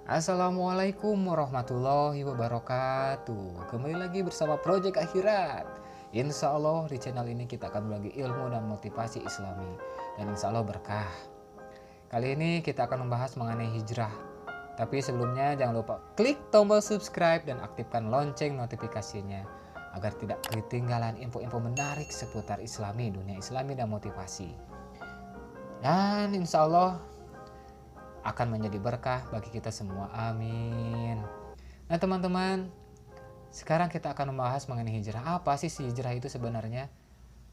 Assalamualaikum warahmatullahi wabarakatuh. Kembali lagi bersama Project Akhirat. Insya Allah di channel ini kita akan berbagi ilmu dan motivasi Islami, dan insya Allah berkah. Kali ini kita akan membahas mengenai hijrah. Tapi sebelumnya jangan lupa klik tombol subscribe dan aktifkan lonceng notifikasinya agar tidak ketinggalan info-info menarik seputar Islami, dunia Islami dan motivasi. Dan insya Allah akan menjadi berkah bagi kita semua. Amin. Nah teman-teman, sekarang kita akan membahas mengenai hijrah. Apa sih hijrah itu sebenarnya?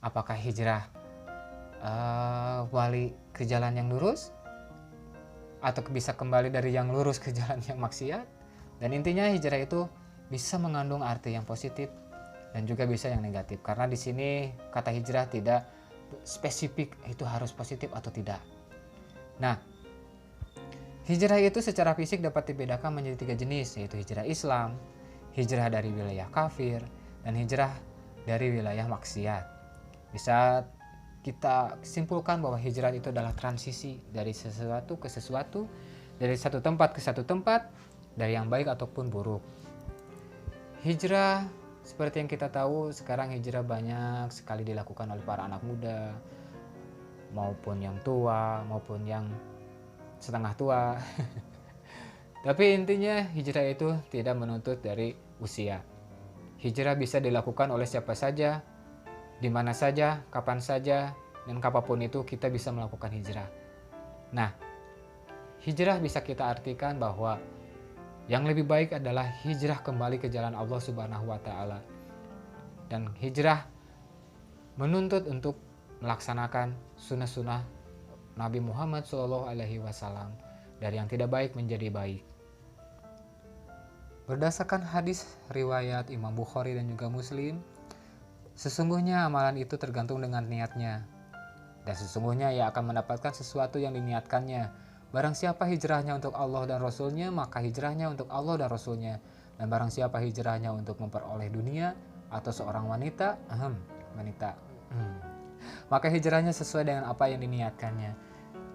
Apakah hijrah balik ke jalan yang lurus? Atau bisa kembali dari yang lurus ke jalan yang maksiat? Dan intinya hijrah itu bisa mengandung arti yang positif dan juga bisa yang negatif. Karena di sini kata hijrah tidak spesifik itu harus positif atau tidak. Nah, hijrah itu secara fisik dapat dibedakan menjadi 3 jenis, yaitu hijrah Islam, hijrah dari wilayah kafir, dan hijrah dari wilayah maksiat. Bisa kita simpulkan bahwa hijrah itu adalah transisi dari sesuatu ke sesuatu, dari satu tempat ke satu tempat, dari yang baik ataupun buruk. Hijrah seperti yang kita tahu sekarang hijrah banyak sekali dilakukan oleh para anak muda, maupun yang tua, maupun yang setengah tua. Tapi intinya hijrah itu tidak menuntut dari usia. Hijrah bisa dilakukan oleh siapa saja, di mana saja, kapan saja, dan kapanpun itu kita bisa melakukan hijrah. Nah, hijrah bisa kita artikan bahwa yang lebih baik adalah hijrah kembali ke jalan Allah Subhanahu wa Ta'ala. Dan hijrah menuntut untuk melaksanakan sunnah-sunnah Nabi Muhammad SAW, dari yang tidak baik menjadi baik. Berdasarkan hadis riwayat Imam Bukhari dan juga Muslim, sesungguhnya amalan itu tergantung dengan niatnya, dan sesungguhnya ia akan mendapatkan sesuatu yang diniatkannya. Barang siapa hijrahnya untuk Allah dan Rasulnya, maka hijrahnya untuk Allah dan Rasulnya. Dan barang siapa hijrahnya untuk memperoleh dunia atau seorang wanita, maka hijrahnya sesuai dengan apa yang diniatkannya.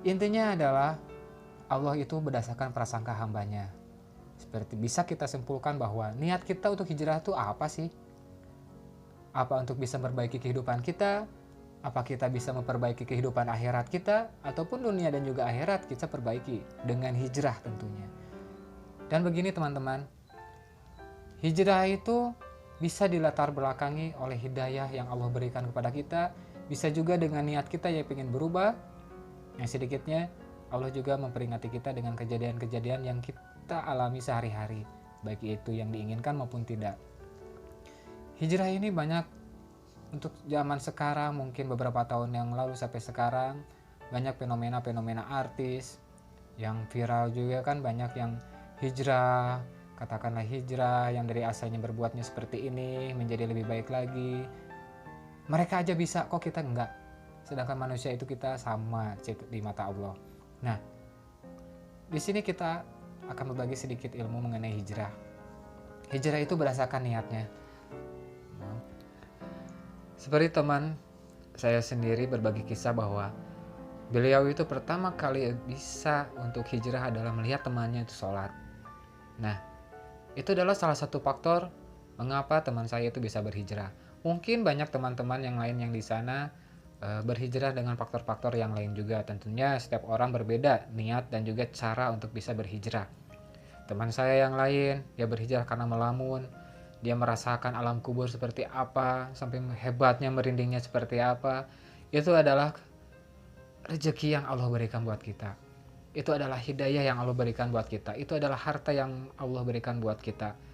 Intinya adalah Allah itu berdasarkan prasangka hambanya. Seperti bisa kita simpulkan bahwa niat kita untuk hijrah itu apa sih? Apa untuk bisa memperbaiki kehidupan kita? Apa kita bisa memperbaiki kehidupan akhirat kita? Ataupun dunia dan juga akhirat kita perbaiki dengan hijrah tentunya. Dan begini teman-teman, hijrah itu bisa dilatar belakangi oleh hidayah yang Allah berikan kepada kita. Bisa juga dengan niat kita yang ingin berubah. Yang sedikitnya Allah juga memperingati kita dengan kejadian-kejadian yang kita alami sehari-hari, baik itu yang diinginkan maupun tidak. Hijrah ini banyak untuk zaman sekarang, mungkin beberapa tahun yang lalu sampai sekarang, banyak fenomena-fenomena artis yang viral juga kan, banyak yang hijrah, katakanlah hijrah yang dari asalnya berbuatnya seperti ini menjadi lebih baik lagi. Mereka aja bisa, kok kita enggak? Sedangkan manusia itu kita sama di mata Allah. Nah, di sini kita akan berbagi sedikit ilmu mengenai hijrah. Hijrah itu berdasarkan niatnya. Seperti teman saya sendiri berbagi kisah bahwa beliau itu pertama kali bisa untuk hijrah adalah melihat temannya itu sholat. Nah, itu adalah salah satu faktor mengapa teman saya itu bisa berhijrah. Mungkin banyak teman-teman yang lain yang di sana berhijrah dengan faktor-faktor yang lain juga. Tentunya setiap orang berbeda niat dan juga cara untuk bisa berhijrah. Teman saya yang lain, dia berhijrah karena melamun. Dia merasakan alam kubur seperti apa, sampai hebatnya merindingnya seperti apa. Itu adalah rezeki yang Allah berikan buat kita. Itu adalah hidayah yang Allah berikan buat kita. Itu adalah harta yang Allah berikan buat kita.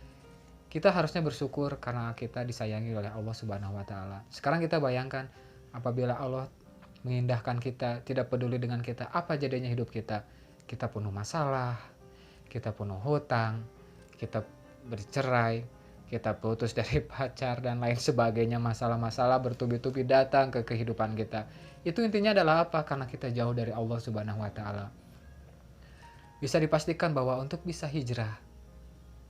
Kita harusnya bersyukur karena kita disayangi oleh Allah Subhanahu wa Ta'ala. Sekarang kita bayangkan, apabila Allah mengindahkan kita, tidak peduli dengan kita, apa jadinya hidup kita? Kita penuh masalah, kita penuh hutang, kita bercerai, kita putus dari pacar dan lain sebagainya. Masalah-masalah bertubi-tubi datang ke kehidupan kita. Itu intinya adalah apa? Karena kita jauh dari Allah Subhanahu wa Ta'ala. Bisa dipastikan bahwa untuk bisa hijrah,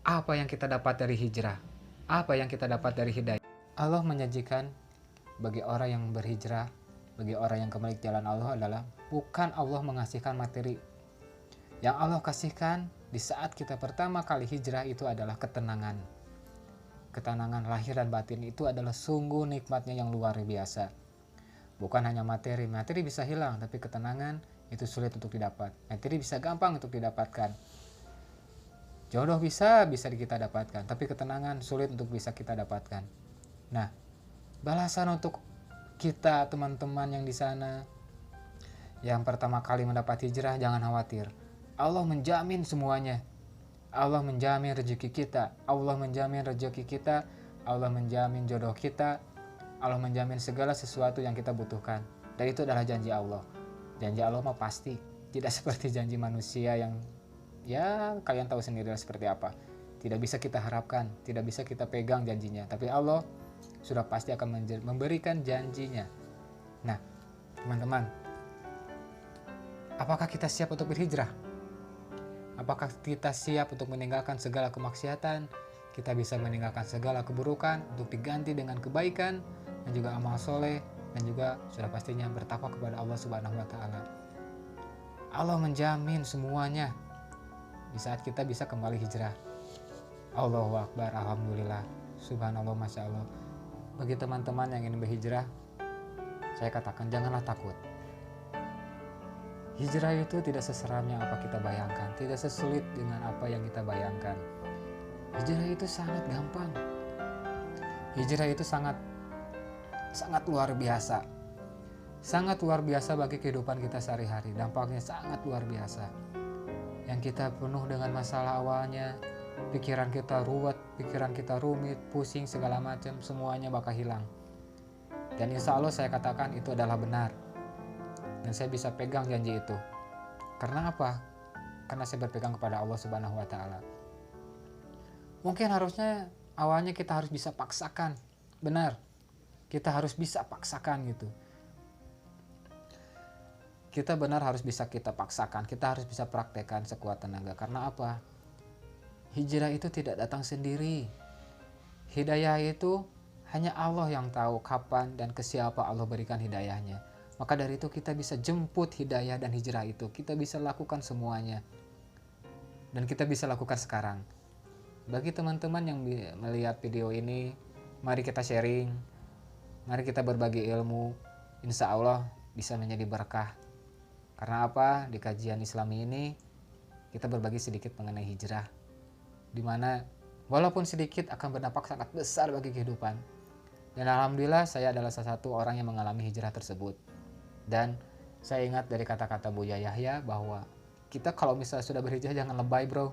apa yang kita dapat dari hijrah? Apa yang kita dapat dari hidayah? Allah menyajikan bagi orang yang berhijrah, bagi orang yang kembali ke jalan Allah adalah bukan Allah mengasihkan materi. Yang Allah kasihkan di saat kita pertama kali hijrah itu adalah ketenangan. Ketenangan lahir dan batin itu adalah sungguh nikmatnya yang luar biasa. Bukan hanya materi bisa hilang, tapi ketenangan itu sulit untuk didapat. Materi bisa gampang untuk didapatkan. Jodoh bisa kita dapatkan, tapi ketenangan sulit untuk bisa kita dapatkan. Nah, balasan untuk kita teman-teman yang di sana yang pertama kali mendapat hijrah, jangan khawatir. Allah menjamin semuanya. Allah menjamin rezeki kita, Allah menjamin rezeki kita, Allah menjamin jodoh kita, Allah menjamin segala sesuatu yang kita butuhkan. Dan itu adalah janji Allah. Janji Allah mah pasti, tidak seperti janji manusia yang ya kalian tahu sendiri seperti apa. Tidak bisa kita harapkan, tidak bisa kita pegang janjinya. Tapi Allah sudah pasti akan memberikan janjinya. Nah, teman-teman, apakah kita siap untuk berhijrah? Apakah kita siap untuk meninggalkan segala kemaksiatan? Kita bisa meninggalkan segala keburukan untuk diganti dengan kebaikan dan juga amal soleh, dan juga sudah pastinya bertakwa kepada Allah Subhanahu wa Ta'ala. Allah menjamin semuanya di saat kita bisa kembali hijrah. Allahu Akbar, Alhamdulillah, Subhanallah, Masya Allah. Bagi teman-teman yang ingin berhijrah, saya katakan janganlah takut. Hijrah itu tidak seseram yang apa kita bayangkan, tidak sesulit dengan apa yang kita bayangkan. Hijrah itu sangat gampang. Hijrah itu sangat luar biasa. Sangat luar biasa bagi kehidupan kita sehari-hari. Dampaknya sangat luar biasa. Yang kita penuh dengan masalah awalnya, pikiran kita ruwet, pikiran kita rumit, pusing segala macam, semuanya bakal hilang. Dan insya Allah saya katakan itu adalah benar. Dan saya bisa pegang janji itu. Karena apa? Karena saya berpegang kepada Allah Subhanahu wa Ta'ala. Mungkin harusnya awalnya kita harus bisa paksakan. Benar. Kita harus bisa paksakan gitu. Kita benar harus bisa kita paksakan. Kita harus bisa praktekkan sekuat tenaga. Karena apa? Hijrah itu tidak datang sendiri. Hidayah itu hanya Allah yang tahu kapan dan ke siapa Allah berikan hidayahnya. Maka dari itu kita bisa jemput hidayah dan hijrah itu. Kita bisa lakukan semuanya. Dan kita bisa lakukan sekarang. Bagi teman-teman yang melihat video ini, mari kita sharing. Mari kita berbagi ilmu. Insya Allah bisa menjadi berkah. Karena apa? Di kajian Islami ini, kita berbagi sedikit mengenai hijrah. Dimana walaupun sedikit akan berdampak sangat besar bagi kehidupan. Dan Alhamdulillah saya adalah salah satu orang yang mengalami hijrah tersebut. Dan saya ingat dari kata-kata Buya Yahya bahwa kita kalau misalnya sudah berhijrah jangan lebay bro.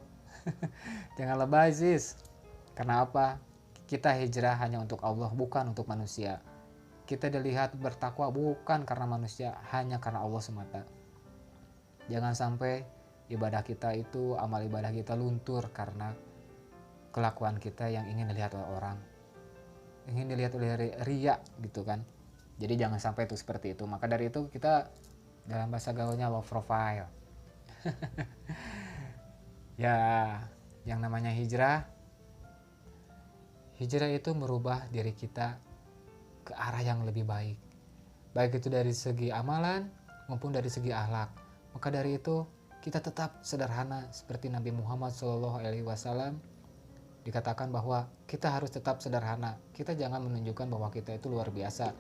Jangan lebay sis. Karena apa? Kita hijrah hanya untuk Allah, bukan untuk manusia. Kita dilihat bertakwa bukan karena manusia, hanya karena Allah semata. Jangan sampai ibadah kita itu, amal ibadah kita luntur karena kelakuan kita yang ingin dilihat oleh orang. Ingin dilihat oleh riya gitu kan. Jadi jangan sampai itu seperti itu. Maka dari itu kita dalam bahasa gaulnya low profile. Ya, yang namanya hijrah. Hijrah itu merubah diri kita ke arah yang lebih baik. Baik itu dari segi amalan maupun dari segi akhlak. Maka dari itu kita tetap sederhana seperti Nabi Muhammad SAW dikatakan bahwa kita harus tetap sederhana. Kita jangan menunjukkan bahwa kita itu luar biasa.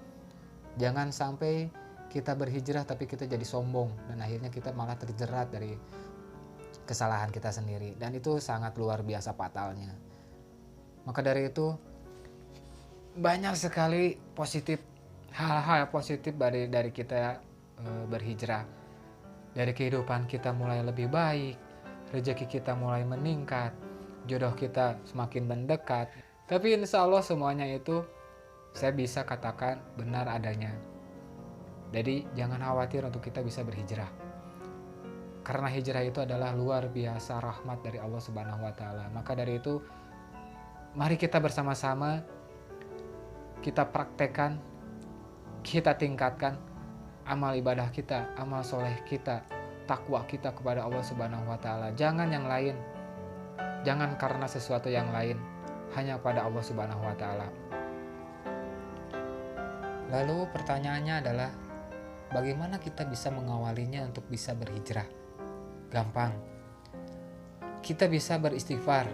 Jangan sampai kita berhijrah tapi kita jadi sombong dan akhirnya kita malah terjerat dari kesalahan kita sendiri, dan itu sangat luar biasa fatalnya. Maka dari itu banyak sekali hal-hal positif dari kita berhijrah. Dari kehidupan kita mulai lebih baik, rezeki kita mulai meningkat, jodoh kita semakin mendekat. Tapi insya Allah semuanya itu saya bisa katakan benar adanya. Jadi jangan khawatir untuk kita bisa berhijrah. Karena hijrah itu adalah luar biasa rahmat dari Allah Subhanahu wa Ta'ala. Maka dari itu mari kita bersama-sama kita praktekkan, kita tingkatkan amal ibadah kita, amal soleh kita, takwa kita kepada Allah Subhanahu wa Ta'ala. Jangan yang lain. Jangan karena sesuatu yang lain, hanya pada Allah Subhanahu wa Ta'ala. Lalu pertanyaannya adalah bagaimana kita bisa mengawalinya untuk bisa berhijrah? Gampang. kita bisa beristighfar.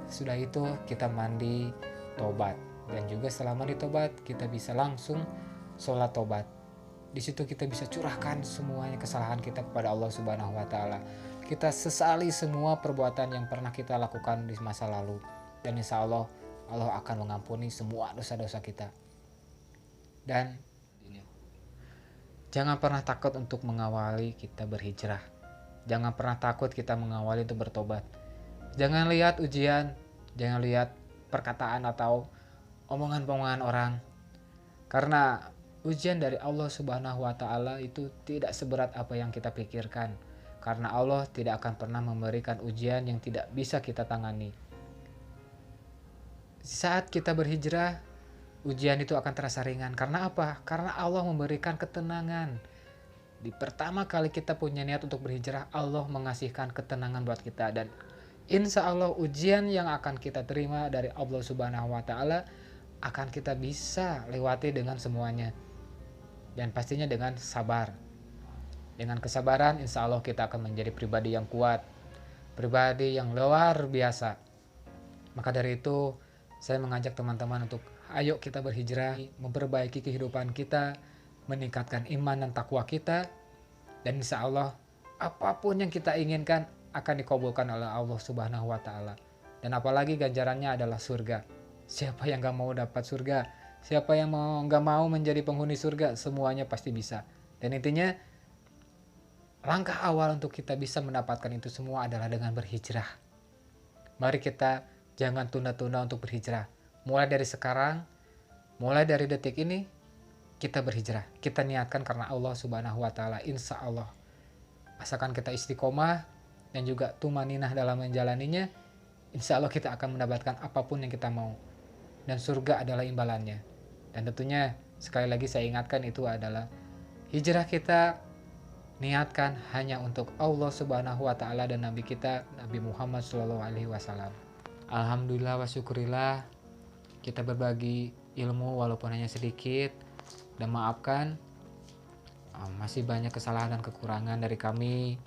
Sudah itu kita mandi tobat, dan juga setelah mandi tobat kita bisa langsung sholat tobat. Di situ kita bisa curahkan semuanya kesalahan kita kepada Allah Subhanahu wa taala. Kita sesali semua perbuatan yang pernah kita lakukan di masa lalu, dan insya Allah Allah akan mengampuni semua dosa-dosa kita. Dan jangan pernah takut untuk mengawali kita berhijrah. Jangan pernah takut kita mengawali untuk bertobat. Jangan lihat ujian, jangan lihat perkataan atau omongan-omongan orang. Karena ujian dari Allah Subhanahu wa taala itu tidak seberat apa yang kita pikirkan. Karena Allah tidak akan pernah memberikan ujian yang tidak bisa kita tangani. Saat kita berhijrah, ujian itu akan terasa ringan. Karena apa? Karena Allah memberikan ketenangan. Di pertama kali kita punya niat untuk berhijrah, Allah mengasihkan ketenangan buat kita. Dan insya Allah ujian yang akan kita terima dari Allah Subhanahu wa taala akan kita bisa lewati dengan semuanya. Dan pastinya dengan sabar. Dengan kesabaran insya Allah kita akan menjadi pribadi yang kuat, pribadi yang luar biasa. Maka dari itu saya mengajak teman-teman untuk ayo kita berhijrah, memperbaiki kehidupan kita, meningkatkan iman dan takwa kita, dan insya Allah apapun yang kita inginkan akan dikabulkan oleh Allah Subhanahu wa taala. Dan apalagi ganjarannya adalah surga. Siapa yang gak mau dapat surga? Siapa yang gak mau menjadi penghuni surga? Semuanya pasti bisa. Dan intinya langkah awal untuk kita bisa mendapatkan itu semua adalah dengan berhijrah. Mari kita jangan tunda-tunda untuk berhijrah. Mulai dari sekarang, mulai dari detik ini, kita berhijrah. Kita niatkan karena Allah Subhanahu wa taala. Insya Allah, asalkan kita istiqomah dan juga tumaninah dalam menjalaninya, insya Allah kita akan mendapatkan apapun yang kita mau. Dan surga adalah imbalannya. Dan tentunya sekali lagi saya ingatkan, itu adalah hijrah kita niatkan hanya untuk Allah Subhanahu wa taala dan Nabi kita Nabi Muhammad sallallahu alaihi wasallam. Alhamdulillah wa syukurillah, kita berbagi ilmu walaupun hanya sedikit, dan maafkan masih banyak kesalahan dan kekurangan dari kami.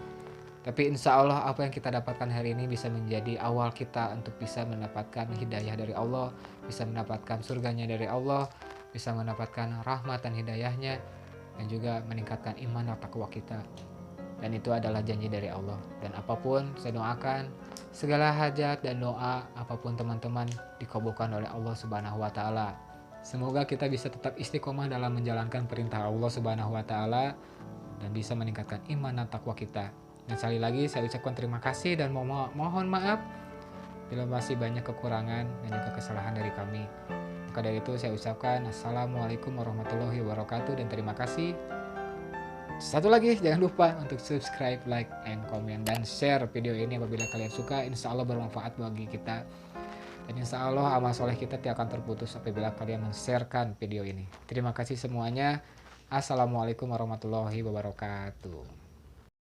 Tapi insya Allah apa yang kita dapatkan hari ini bisa menjadi awal kita untuk bisa mendapatkan hidayah dari Allah, bisa mendapatkan surganya dari Allah, bisa mendapatkan rahmat dan hidayahnya, dan juga meningkatkan iman dan takwa kita. Dan itu adalah janji dari Allah. Dan apapun saya doakan, segala hajat dan doa apapun teman-teman dikabulkan oleh Allah Subhanahu wa taala. Semoga kita bisa tetap istiqomah dalam menjalankan perintah Allah Subhanahu wa taala dan bisa meningkatkan iman dan takwa kita. Dan sekali lagi saya ucapkan terima kasih dan mohon maaf bila masih banyak kekurangan dan juga kesalahan dari kami. Maka dari itu saya ucapkan Assalamualaikum warahmatullahi wabarakatuh dan terima kasih. Satu lagi, jangan lupa untuk subscribe, like, and comment, dan share video ini apabila kalian suka. Insya Allah bermanfaat bagi kita. Dan insya Allah amal soleh kita tidak akan terputus apabila kalian men-sharekan video ini. Terima kasih semuanya. Assalamualaikum warahmatullahi wabarakatuh.